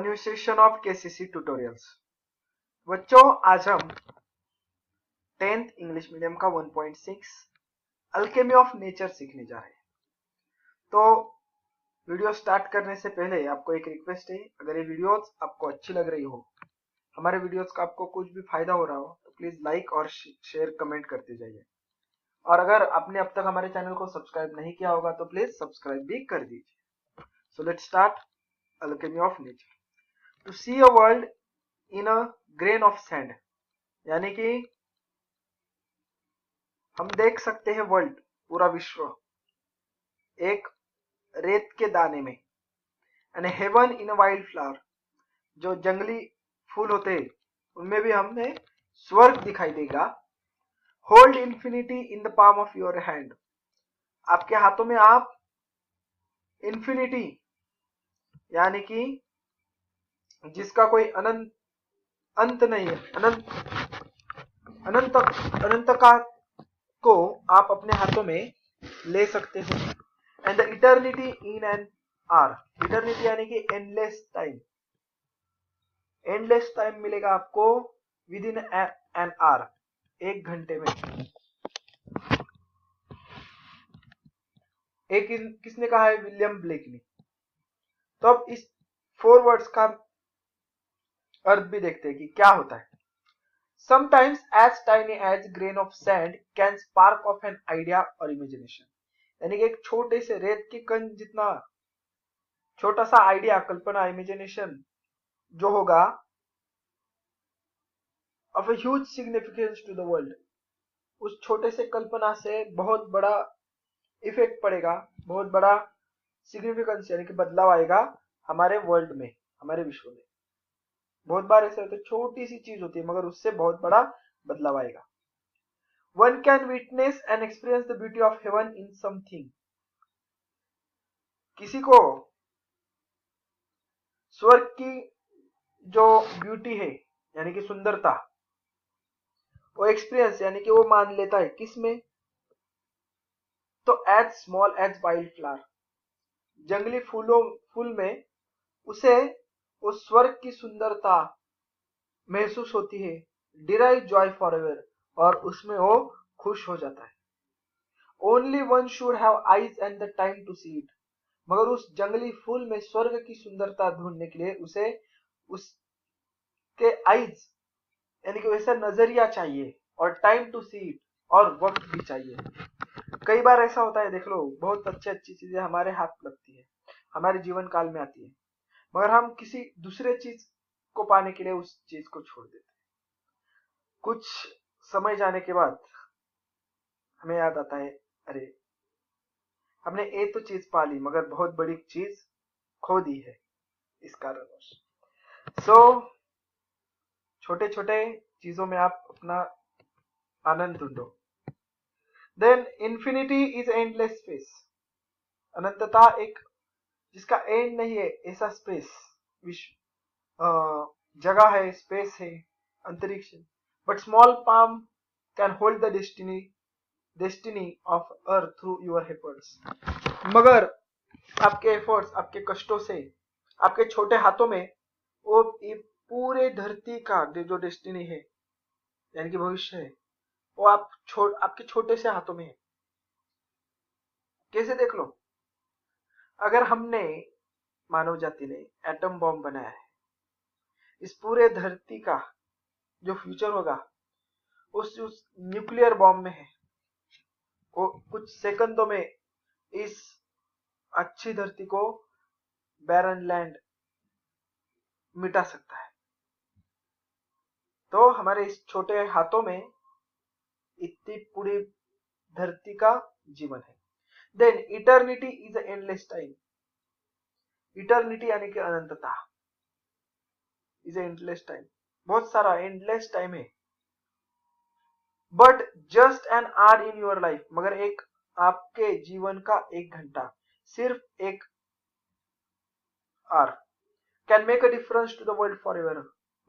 New session of KCC tutorials. बच्चों, आज हम 10th इंग्लिश मीडियम का 1.6 अल्केमी ऑफ नेचर सीखने जा रहे हैं। तो वीडियो स्टार्ट करने से पहले आपको एक रिक्वेस्ट है, अगर ये वीडियोस आपको अच्छी लग रही हो, हमारे वीडियोस का आपको कुछ भी फायदा हो रहा हो, तो प्लीज लाइक और शेयर कमेंट करते जाइए। और अगर आपने अब तक हमारे चैनल को सब्सक्राइब नहीं किया होगा तो प्लीज सब्सक्राइब भी कर दीजिए। So let's start alchemy of nature. To see a world in a grain of sand, यानी कि हम देख सकते हैं वर्ल्ड, पूरा विश्व एक रेत के दाने में। And heaven in a wild flower, जो जंगली फूल होते हैं उनमें भी हमें स्वर्ग दिखाई देगा। Hold infinity in the palm of your hand, आपके हाथों में आप इंफिनिटी यानी कि जिसका कोई अनंत अंत नहीं है, अनंत का को आप अपने हाथों में ले सकते हो। And the eternity in an hour, eternity यानी कि एंडलेस टाइम, एंडलेस टाइम मिलेगा आपको विद इन एन आर, एक घंटे में। एक किसने कहा है? विलियम ब्लेक ने। तो अब इस 4 वर्ड्स का अर्थ भी देखते हैं कि क्या होता है। Sometimes as tiny as grain of sand can spark of an idea or imagination, यानी कि एक छोटे से रेत के कण जितना छोटा सा आइडिया, कल्पना, इमेजिनेशन जो होगा, of a huge significance to the world, उस छोटे से कल्पना से बहुत बड़ा इफेक्ट पड़ेगा, बहुत बड़ा सिग्निफिकेंस यानी कि बदलाव आएगा हमारे वर्ल्ड में, हमारे विश्व में। बहुत बार ऐसे होते, छोटी सी चीज होती है मगर उससे बहुत बड़ा बदलाव आएगा। One can witness and experience the beauty of heaven in something, किसी को स्वर्ग की जो ब्यूटी है यानी कि सुंदरता, वो एक्सपीरियंस यानी कि वो मान लेता है किसमें? तो as small as wild flower, जंगली फूल में उसे उस स्वर्ग की सुंदरता महसूस होती है। डिराइव जॉय फॉर एवर, और उसमें वो खुश हो जाता है। Only one should have eyes and the time to see it, मगर उस जंगली फूल में स्वर्ग की सुंदरता ढूंढने के लिए उसे उसके आईज यानी कि वैसा नजरिया चाहिए, और टाइम टू सी इट, और वक्त भी चाहिए। कई बार ऐसा होता है, देख लो, बहुत अच्छी चीजें हमारे हाथ लगती है, हमारे जीवन काल में आती है, मगर हम किसी दूसरे चीज को पाने के लिए उस चीज को छोड़ देते हैं। कुछ समय जाने के बाद हमें याद आता है, अरे हमने ये तो चीज पा ली मगर बहुत बड़ी चीज खो दी है इस कारणवश। सो छोटे छोटे चीजों में आप अपना आनंद ढूंढो। Then infinity is endless space, अनंतता एक जिसका एंड नहीं है, ऐसा स्पेस, विश्व जगह है, स्पेस है, अंतरिक्ष। But small palm can hold the destiny of earth through your efforts, मगर आपके एफर्ट्स, आपके कष्टों से, आपके छोटे हाथों में वो पूरे धरती का जो डेस्टिनी है यानी कि भविष्य है, वो आपके छोटे से हाथों में है। कैसे? देख लो, अगर हमने, मानव जाति ने एटम बॉम्ब बनाया है, इस पूरे धरती का जो फ्यूचर होगा उस न्यूक्लियर बॉम्ब में है। वो कुछ सेकंडों में इस अच्छी धरती को, बैरन लैंड, मिटा सकता है। तो हमारे इस छोटे हाथों में इतनी पूरी धरती का जीवन है। Then eternity is endless time, eternity यानी कि अनंतता, इज एंडलेस टाइम, बहुत सारा एंडलेस टाइम है। But just an hour in your life, मगर एक आपके जीवन का 1 घंटा, सिर्फ 1 hour can make a difference to the world for ever,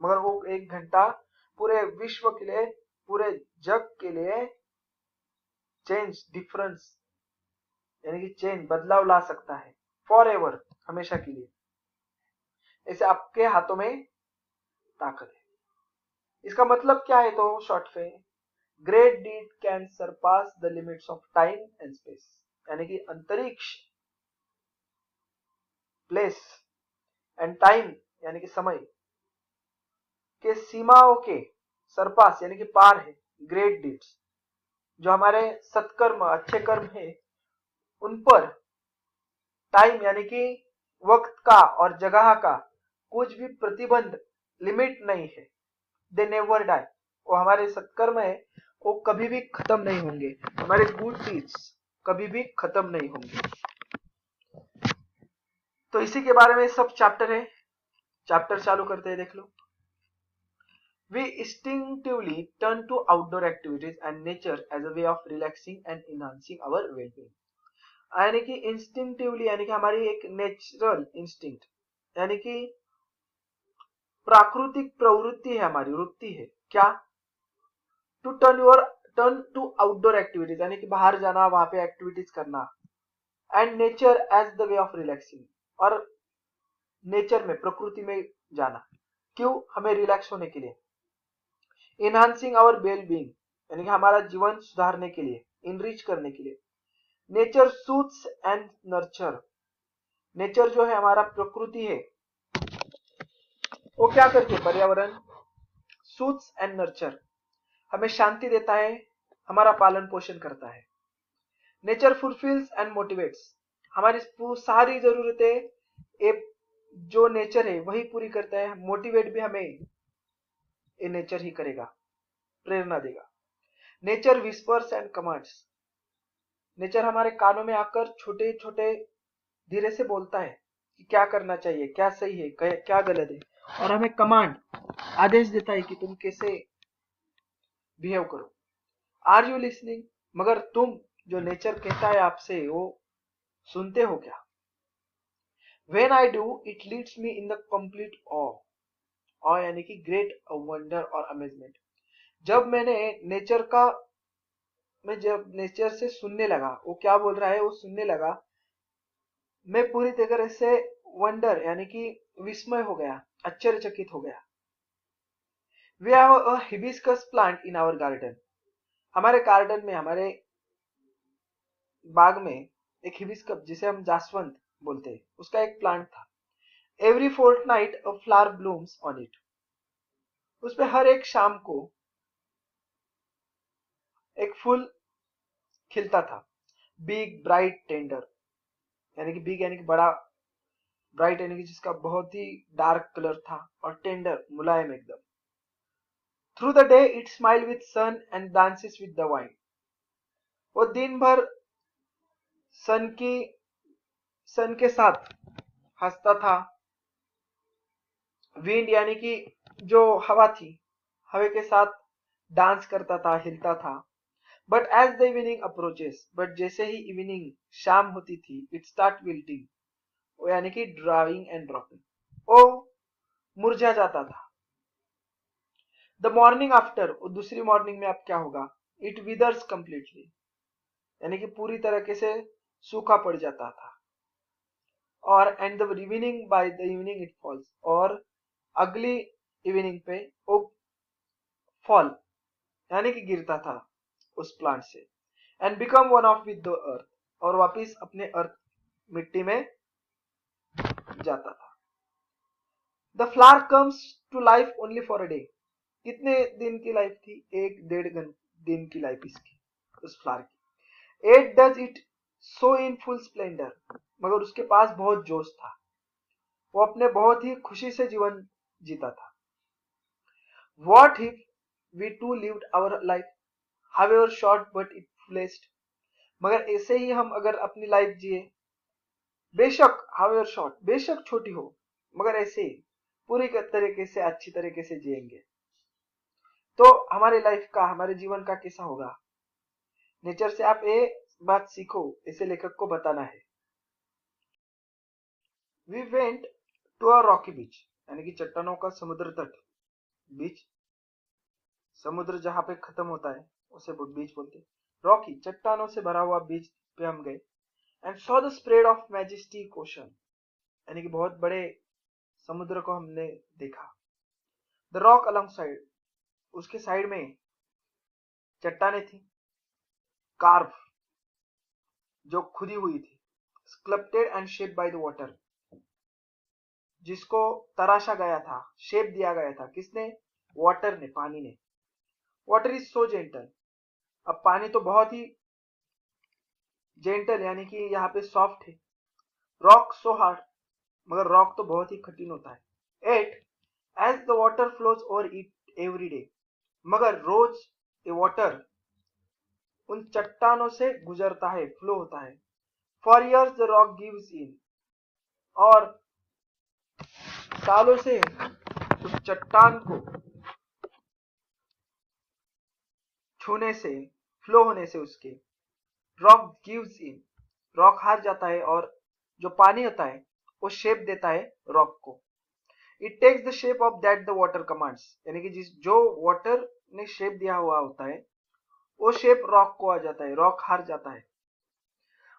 मगर वो 1 घंटा पूरे विश्व के लिए, पूरे जग के लिए चेंज, डिफरेंस यानी कि चेंज, बदलाव ला सकता है, फॉर एवर, हमेशा के लिए। ऐसे आपके हाथों में ताकत है। इसका मतलब क्या है? तो शॉर्ट में, great deed can surpass the limits of time and space, यानी कि अंतरिक्ष, प्लेस एंड टाइम यानी कि समय के सीमाओं के सरपास यानी कि पार है ग्रेट डीड्स। जो हमारे सत्कर्म, अच्छे कर्म है, उन पर टाइम यानी कि वक्त का और जगह का कुछ भी प्रतिबंध, लिमिट नहीं है। दे नेवर डाई, वो हमारे सत्कर्म है वो कभी भी खत्म नहीं होंगे, हमारे गुड डीड्स कभी भी खत्म नहीं होंगे। तो इसी के बारे में सब चैप्टर है। चैप्टर चालू करते हैं, देख लो। We instinctively turn to outdoor activities and nature as a way of relaxing and enhancing our well-being. यानी कि इंस्टिंक्टिवली यानी कि हमारी एक नेचुरल इंस्टिंक्ट यानी कि प्राकृतिक प्रवृत्ति है, हमारी वृत्ति है क्या? टर्न टू आउटडोर एक्टिविटीज यानी कि बाहर जाना, वहां पे एक्टिविटीज करना, and nature as the way of relaxing, और नेचर में, प्रकृति में जाना। क्यों? हमें रिलैक्स होने के लिए। इनहांसिंग आवर वेल बीइंग यानी कि हमारा जीवन सुधारने के लिए, इनरिच करने के लिए। Nature suits and nurture, nature जो है हमारा प्रकृति है, वो क्या करती है? पर्यावरण सूट्स एंड नर्चर, हमें शांति देता है, हमारा पालन पोषण करता है। नेचर फुलफिल्स एंड मोटिवेट्स, हमारी सारी जरूरतें जो नेचर है वही पूरी करता है। मोटिवेट भी हमें ये नेचर ही करेगा, प्रेरणा देगा। Nature whispers and commands, nature हमारे कानों में आकर छोटे छोटे धीरे से बोलता है कि क्या करना चाहिए, क्या सही है, क्या गलत है, और हमें कमांड, आदेश देता है कि तुम कैसे बिहेव करो। आर यू लिसनिंग, मगर तुम जो नेचर कहता है आपसे वो सुनते हो क्या? When I do, it leads me in the complete awe, awe यानी कि ग्रेट वंडर और अमेजमेंट। जब जब नेचर से सुनने लगा, वो क्या बोल रहा है वो सुनने लगा, मैं पूरी तरह से वंडर यानी कि विस्मय हो गया, आश्चर्यचकित हो गया। We have a hibiscus plant in our garden, हमारे गार्डन में, हमारे बाग में एक हिबिस्कस, जिसे हम जासवंत बोलते हैं, उसका एक प्लांट था। Every fortnight a flower blooms on it, उस पे हर एक शाम को एक फूल खिलता था। बिग ब्राइट टेंडर, यानी कि बिग यानी कि बड़ा, ब्राइट यानी कि जिसका बहुत ही डार्क कलर था, और टेंडर मुलायम एकदम। Through the day it smile with sun and dances with the wind, वो दिन भर सन के साथ हंसता था। विंड यानी कि जो हवा थी, हवा के साथ डांस करता था, हिलता था। But as the evening approaches, but जैसे ही इवनिंग, शाम होती थी, इट स्टार्ट विल्टिंग, यानी कि ड्राइंग एंड ड्रॉपिंग, वो मुरझा जाता था। द मॉर्निंग आफ्टर, दूसरी मॉर्निंग में अब क्या होगा? इट विदर्स कंप्लीटली, यानी कि पूरी तरीके से सूखा पड़ जाता था। और and the evening, by the evening it falls, और अगली इवनिंग पे वो फॉल यानी कि गिरता था उस प्लांट से, and become one of with the earth, और वापिस अपने अर्थ, मिट्टी में जाता था। The flower comes to life only for a day, कितने दिन की लाइफ थी? 1-1.5 दिन की लाइफ इसकी, उस फ्लावर की। Yet does it so in full splendour, मगर उसके पास बहुत जोश था, वो अपने बहुत ही खुशी से जीवन जीता था। What if we too lived our life however short but it blessed, मगर ऐसे ही हम अगर अपनी लाइफ जिए, बेशक हाउएवर शॉर्ट, बेशक छोटी हो, मगर ऐसे ही पूरी तरीके से, अच्छी तरीके से जिएंगे, तो हमारी लाइफ का, हमारे जीवन का कैसा होगा? नेचर से आप ये बात सीखो, इसे लेखक को बताना है। We went to a rocky beach, यानी कि चट्टानों का समुद्र तट, बीच, समुद्र जहां पे खत्म होता है उसे बीच बोलते हैं। रॉकी, चट्टानों से भरा हुआ बीच पे हम गए। And saw the spread of majestic ocean, यानी कि बहुत बड़े समुद्र को हमने देखा। द रॉक अलॉन्ग साइड, उसके साइड में चट्टाने थी, कार्व जो खुदी हुई थी, sculpted and shaped by the water, जिसको तराशा गया था, शेप दिया गया था, किसने? वाटर ने, पानी ने। वाटर इज सो जेंटल, अब पानी तो बहुत ही जेंटल यानी कि यहाँ पे सॉफ्ट है। रॉक सो हार्ड, मगर रॉक तो बहुत ही कठिन होता है। Yet as the water flows over it every day, मगर रोज ये वाटर उन चट्टानों से गुजरता है, फ्लो होता है। For years the rock gives इन, और सालों से उस चट्टान को छूने से, फ्लो होने से उसके, रॉक गिव्स इन, रॉक हार जाता है, और जो पानी होता है वो शेप देता है रॉक को। It takes the shape of that the water commands, यानी कि जो वाटर ने शेप दिया हुआ होता है वो शेप रॉक को आ जाता है, रॉक हार जाता है।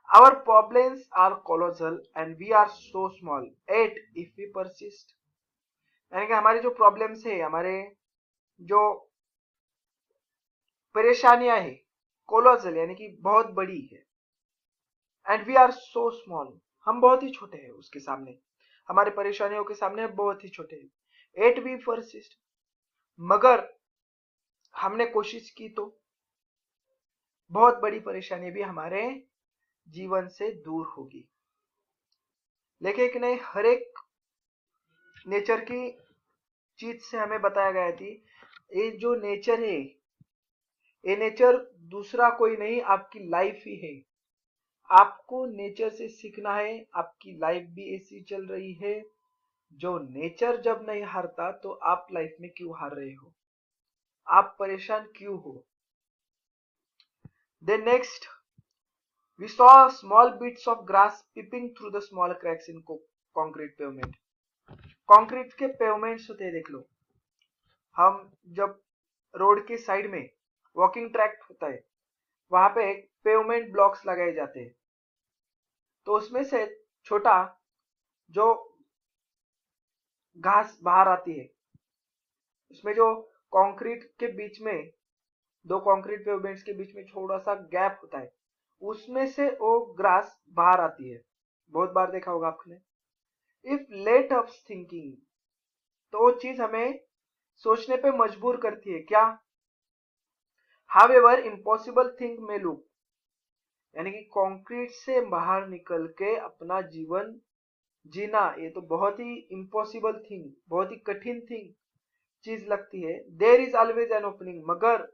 Our problems are colossal and we are so small, yet if we persist, यानी कि हमारी जो प्रॉब्लम्स है, हमारे जो परेशानियां है, कोलोसल यानी कि बहुत बड़ी है, and we are so small, हम बहुत ही छोटे हैं उसके सामने, हमारे परेशानियों के सामने हम बहुत ही छोटे हैं। एट वी परसिस्ट, मगर हमने कोशिश की तो बहुत बड़ी परेशानी भी हमारे जीवन से दूर होगी। लेकिन नहीं, हर एक नेचर की चीज से हमें बताया गया थी, ये जो नेचर है, ये नेचर दूसरा कोई नहीं, आपकी लाइफ ही है। आपको नेचर से सीखना है, आपकी लाइफ भी ऐसी चल रही है। जो नेचर जब नहीं हारता तो आप लाइफ में क्यों हार रहे हो, आप परेशान क्यों हो? Then next we saw small bits of grass peeping through the small cracks in concrete pavement. Concrete के पेवमेंट्स होते हैं, देख लो, हम जब रोड के साइड में वॉकिंग ट्रैक होता है, वहां पे पेवमेंट ब्लॉक्स लगाए जाते हैं, तो उसमें से छोटा जो घास बाहर आती है, उसमें जो कंक्रीट के बीच में, दो कंक्रीट पेवमेंट्स के बीच में थोड़ा सा गैप होता है, उसमें से वो ग्रास बाहर आती है। बहुत बार देखा होगा आपने। इफ लेट अस थिंकिंग, तो वो चीज हमें सोचने पे मजबूर करती है, क्या? हाउएवर इम्पॉसिबल थिंग में लुक, यानी कि कंक्रीट से बाहर निकल के अपना जीवन जीना, ये तो बहुत ही इम्पॉसिबल थिंग, बहुत ही कठिन थिंग चीज लगती है। There is always an opening, मगर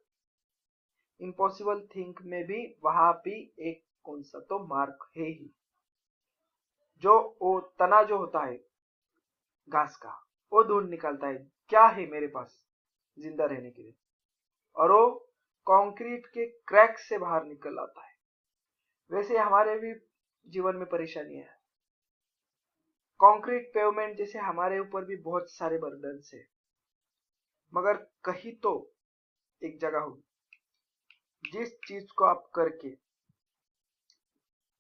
इम्पॉसिबल थिंग में भी वहां भी एक कौन सा तो मार्क है ही। जो वो तना जो होता है घास का, वो ढूंढ निकालता है क्या है मेरे पास जिंदा रहने के लिए, और वो कंक्रीट के क्रैक से बाहर निकल आता है। वैसे हमारे भी जीवन में परेशानी है, कंक्रीट पेवमेंट जैसे हमारे ऊपर भी बहुत सारे बर्डन है, मगर कहीं तो एक जगह होगी जिस चीज को आप करके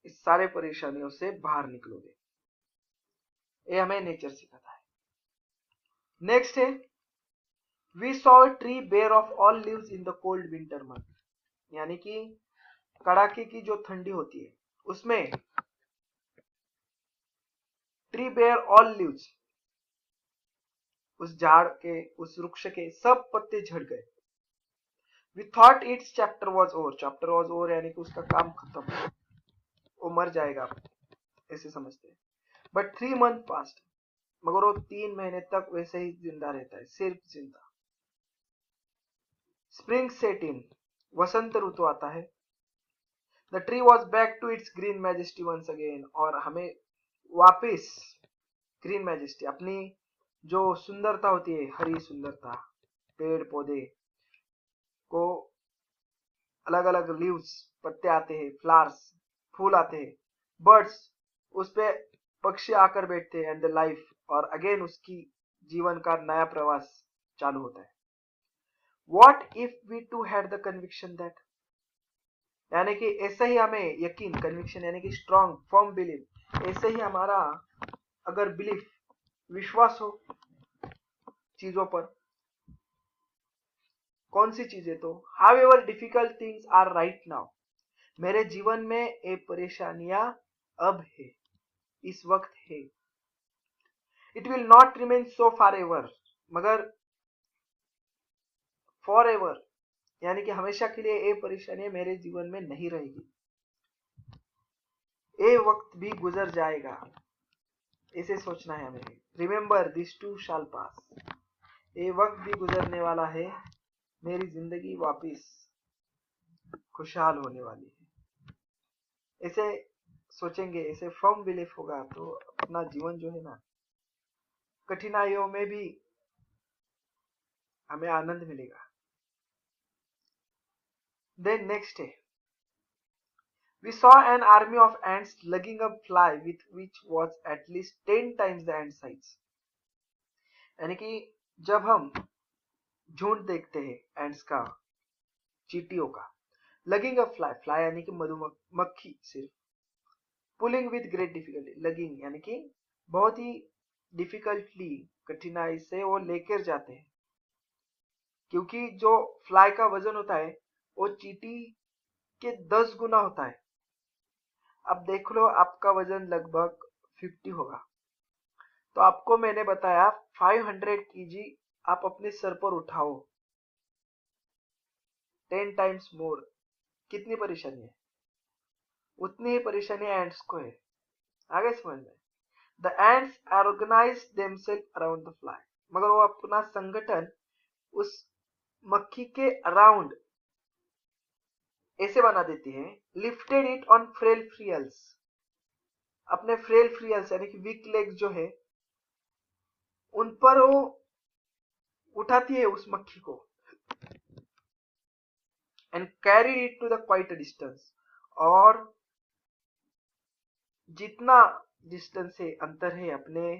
इस सारे परेशानियों से बाहर निकलोगे। ये हमें नेचर सिखाता है। नेक्स्ट है, we saw tree bare of all leaves in the cold winter month, यानी कि कड़ाके की जो ठंडी होती है उसमें ट्री बेयर ऑल लीव्स, उस झाड़ के, उस वृक्ष के सब पत्ते झड़ गए। We thought its chapter was over, chapter was over यानी कि उसका काम खत्म, वो मर जाएगा, ऐसे समझते हैं। बट 3 months पास्ट, मगर वो 3 महीने तक वैसे ही जिंदा रहता है, सिर्फ जिंदा। स्प्रिंग सेट इन, वसंत ऋतु आता है। The tree was back to its green majesty once again, और हमें वापिस ग्रीन मैजेस्टी, अपनी जो सुंदरता होती है, हरी सुंदरता, पेड़ पौधे को अलग अलग लीव्स, पत्ते आते हैं, फ्लावर्स, फूल आते हैं, बर्ड्स उस पे, पक्षी आकर बैठते हैं, एंड द लाइफ, और अगेन उसकी जीवन का नया प्रवास चालू होता है। What if we too had the conviction that, यानी कि ऐसे ही हमें यकीन, कन्विक्शन यानी कि स्ट्रॉन्ग फर्म बिलीव, ऐसे ही हमारा अगर बिलीफ विश्वास हो चीजों पर। कौन सी चीजें? तो however difficult things are right now, मेरे जीवन में ये परेशानियां अब है, इस वक्त है। It will not remain so for ever, मगर फॉर एवर यानी कि हमेशा के लिए ये परेशानियां मेरे जीवन में नहीं रहेगी, ये वक्त भी गुजर जाएगा, ऐसे सोचना है हमें। रिमेंबर दिस टू शाल पास, ये वक्त भी गुजरने वाला है, मेरी जिंदगी वापिस खुशहाल होने वाली है। ऐसे सोचेंगे, ऐसे फर्म बिलीफ होगा तो अपना जीवन जो है ना, कठिनाइयों में भी हमें आनंद मिलेगा। देन नेक्स्ट है, we saw an army of ants lugging a fly with which was at least 10 times the ant size, यानी कि जब हम झुंड देखते हैं एंड्स का, चींटियों का, लगिंग अ फ्लाई, फ्लाई यानी कि मधुमक्खी सिर्फ, pulling with great difficulty, logging यानी कि बहुत ही डिफिकल्टली, कठिनाई से वो लेकर जाते हैं, क्योंकि जो फ्लाई का वजन होता है वो चींटी के 10 गुना होता है। अब देख लो आपका वजन लगभग 50 होगा, तो आपको मैंने बताया 500 kg आप अपने सर पर उठाओ, 10 टाइम्स मोर, कितनी परेशानी है? उतनी ही परेशानी एंड्स को है। आगे समझ में, the ants organise themself around the fly, मगर वो अपना संगठन उस मक्खी के अराउंड ऐसे बना देती है, लिफ्टेड इट ऑन फ्रेल फ्रियल्स, अपने फ्रेल फ्रियल्स यानी कि वीक लेग जो है उन पर वो उठाती है उस मक्खी को, and carry it to the quite distance, और जितना डिस्टेंस है, अंतर है अपने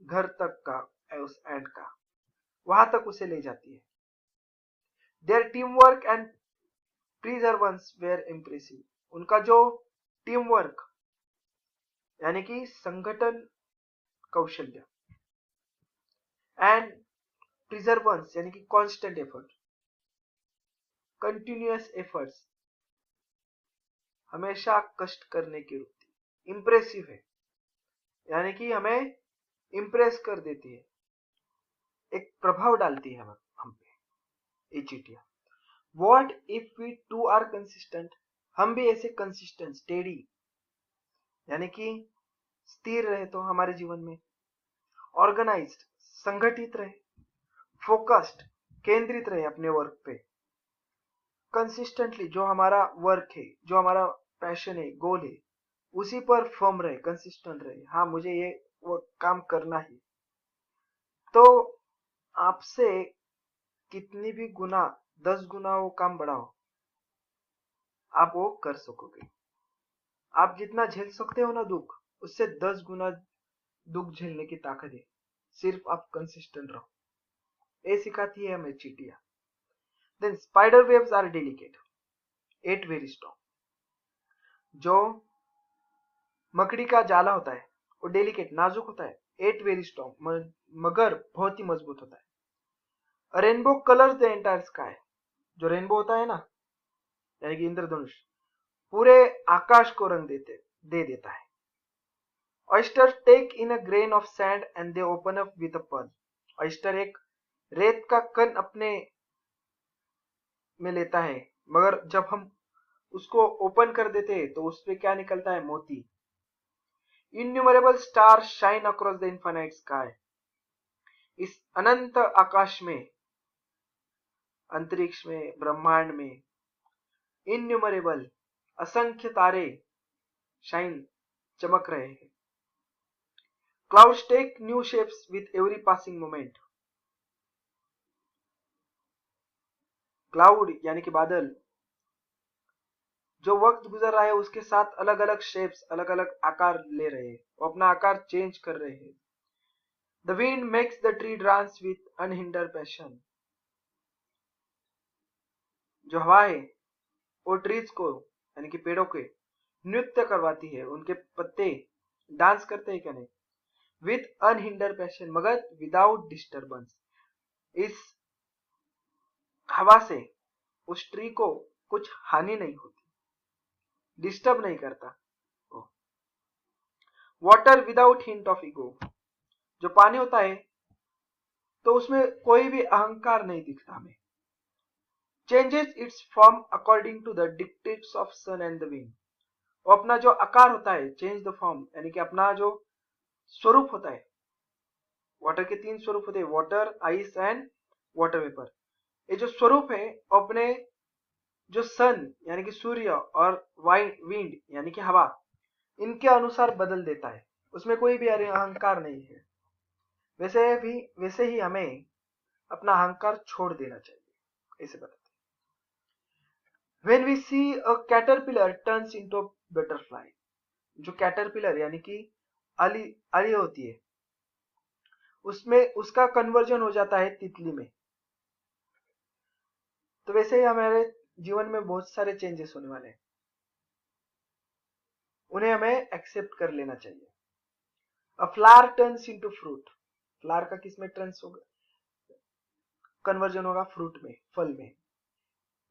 घर तक का, उस एंड का, वहां तक उसे ले जाती है। Their team work and perseverance were impressive, उनका जो टीम वर्क यानी कि संगठन कौशल्य, एंड प्रिजर्वेंस यानी कि कांस्टेंट एफर्ट, कंटिन्यूअस एफर्ट्स, हमेशा कष्ट करने की वृत्ति, इंप्रेसिव है यानी कि हमें इंप्रेस कर देती है, एक प्रभाव डालती है हम पे ये चीटियां। What if we too are consistent, हम भी ऐसे कंसिस्टेंट, स्टेडी यानी कि स्थिर रहे तो हमारे जीवन में, ऑर्गेनाइज्ड संगठित रहे, फोकस्ड केंद्रित रहे अपने वर्क पे, कंसिस्टेंटली जो हमारा वर्क है, जो हमारा पैशन है, गोल है, उसी पर फर्म रहे, कंसिस्टेंट रहे, हाँ मुझे ये वो काम करना है, तो आपसे कितनी भी गुना 10 गुना वो काम बढ़ाओ, आप वो कर सकोगे। आप जितना झेल सकते हो ना दुख, उससे 10 गुना दुख झेलने की ताकत है, सिर्फ आप कंसिस्टेंट रहो, ये सिखाती है हमें चींटियां। Then spider webs are delicate, yet very strong, जो मकड़ी का जाला होता है वो डेलिकेट नाजुक होता है, एट वेरी स्ट्रॉन्ग मगर बहुत ही मजबूत होता है। Rainbow colours the entire sky, जो रेनबो होता है ना यानी कि इंद्रधनुष, पूरे आकाश को रंग दे देता है। Oyster take in a grain of sand and they open up with a pearl, oyster एक रेत का कण अपने में लेता है, मगर जब हम उसको ओपन कर देते हैं तो उसपे क्या निकलता है? मोती। Innumerable star shine across the infinite sky, इस अनंत आकाश में, अंतरिक्ष में, ब्रह्मांड में, इन्यूमरेबल असंख्य तारे शाइन चमक रहे हैं। Clouds take new shapes with every passing moment, cloud यानी कि बादल, जो वक्त गुजर रहा है उसके साथ अलग अलग शेप्स, अलग अलग आकार ले रहे हैं, वो अपना आकार चेंज कर रहे हैं। The wind makes the tree dance with unhindered passion, जो हवा है वो ट्रीज को यानी कि पेड़ों के नृत्य करवाती है, उनके पत्ते डांस करते हैं क्या नहीं, विथ अनहिंडर पैशन, मगर विदाउट डिस्टर्बेंस। इस हवा से उस ट्री को कुछ हानि नहीं होती, डिस्टर्ब नहीं करता। Water without hint of ego, जो पानी होता है तो उसमें कोई भी अहंकार नहीं दिखता हमें। Changes its form according to the dictates of sun and the wind, वो अपना जो आकार होता है, चेंज द फॉर्म यानी कि अपना जो स्वरूप होता है। वाटर के 3 स्वरूप होते हैं, water, ice and water vapour. ये जो स्वरूप है अपने जो सन यानी कि सूर्य और विंड यानी कि हवा, इनके अनुसार बदल देता है, उसमें कोई भी अहंकार नहीं है। वैसे ही हमें अपना अहंकार छोड़ देना चाहिए, ऐसे बताते हैं। When we see a caterpillar turns into a butterfly, जो कैटरपिलर यानी कि अली होती है, उसमें उसका कन्वर्जन हो जाता है तितली में। तो वैसे ही हमारे जीवन में बहुत सारे चेंजेस होने वाले हैं, उन्हें हमें एक्सेप्ट कर लेना चाहिए। अ flower turns into fruit, flower का किस में टर्न्स होगा, कन्वर्जन होगा फ्रूट में, फल में।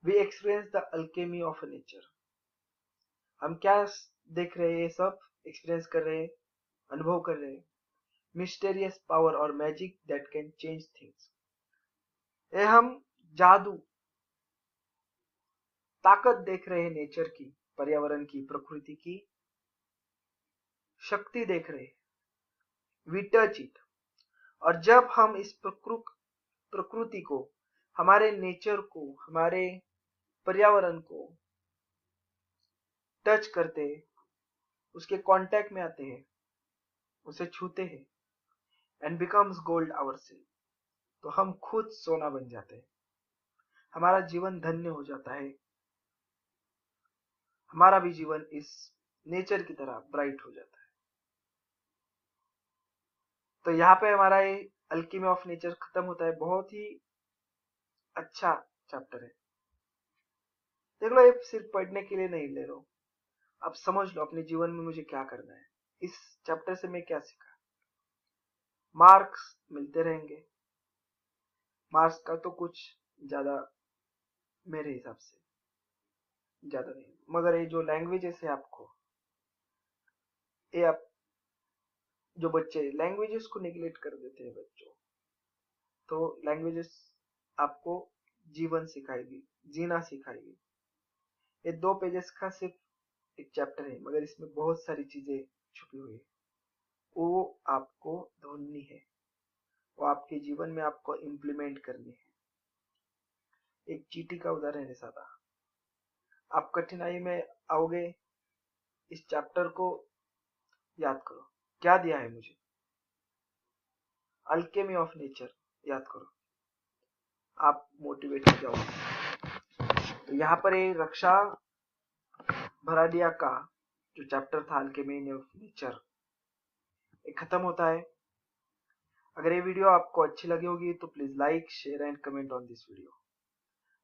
We experience the alchemy of nature, हम क्या देख रहे हैं, ये सब एक्सपीरियंस कर रहे हैं, अनुभव कर रहे हैं। मिस्टेरियस पावर और magic that can change things, ये हम जादू, ताकत देख रहे हैं नेचर की, पर्यावरण की, प्रकृति की शक्ति देख रहे हैं। वी टच इट, और जब हम इस प्रकृति को, हमारे नेचर को, हमारे पर्यावरण को टच करते हैं, उसके कांटेक्ट में आते हैं, उसे छूते हैं, एंड बिकम्स गोल्ड आवरसेल्फ, तो हम खुद सोना बन जाते हैं, हमारा जीवन धन्य हो जाता है, हमारा भी जीवन इस नेचर की तरह ब्राइट हो जाता है। तो यहाँ पे हमारा ये अल्केमी ऑफ नेचर खत्म होता है। बहुत ही अच्छा चैप्टर है, देख लो, ये सिर्फ पढ़ने के लिए नहीं ले रहा हूं, आप समझ लो अपने जीवन में मुझे क्या करना है, इस चैप्टर से मैं क्या सीखा। मार्क्स मिलते रहेंगे, मार्क्स का तो कुछ ज्यादा मेरे हिसाब से ज्यादा नहीं, मगर ये जो लैंग्वेजेस है आपको, ये आप जो बच्चे लैंग्वेजेस को निगलेक्ट कर देते हैं बच्चों, तो लैंग्वेजेस आपको जीवन सिखाएगी, जीना सिखाएगी। ये 2 पेजेस का सिर्फ एक चैप्टर है, मगर इसमें बहुत सारी चीजें छुपी हुई है, वो आपको ढूंढनी है, वो आपके जीवन में आपको इम्प्लीमेंट करनी है। एक चींटी का उदाहरण है सादा, आप कठिनाई में आओगे, इस चैप्टर को याद करो, क्या दिया है मुझे, अल्केमी ऑफ नेचर याद करो, आप मोटिवेट हो जाओगे। तो यहाँ पर ये रक्षा भराडिया का जो चैप्टर था अल्केमी ऑफ नेचर, ये खत्म होता है। अगर ये वीडियो आपको अच्छी लगी होगी तो please like, share and comment on this video.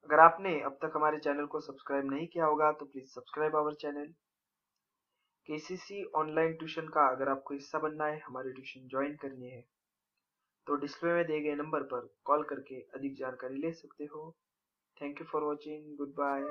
अगर आपने अब तक हमारे चैनल को सब्सक्राइब नहीं किया होगा तो please subscribe our channel. KCC online tuition का अगर आपको हिस्सा बनना है, हमारी ट्यूशन ज्वाइन करनी है, तो डिस्प्ले में दिए गए नंबर पर कॉल करके अधिक जानकारी ले सकते हो। Thank you for watching, good bye.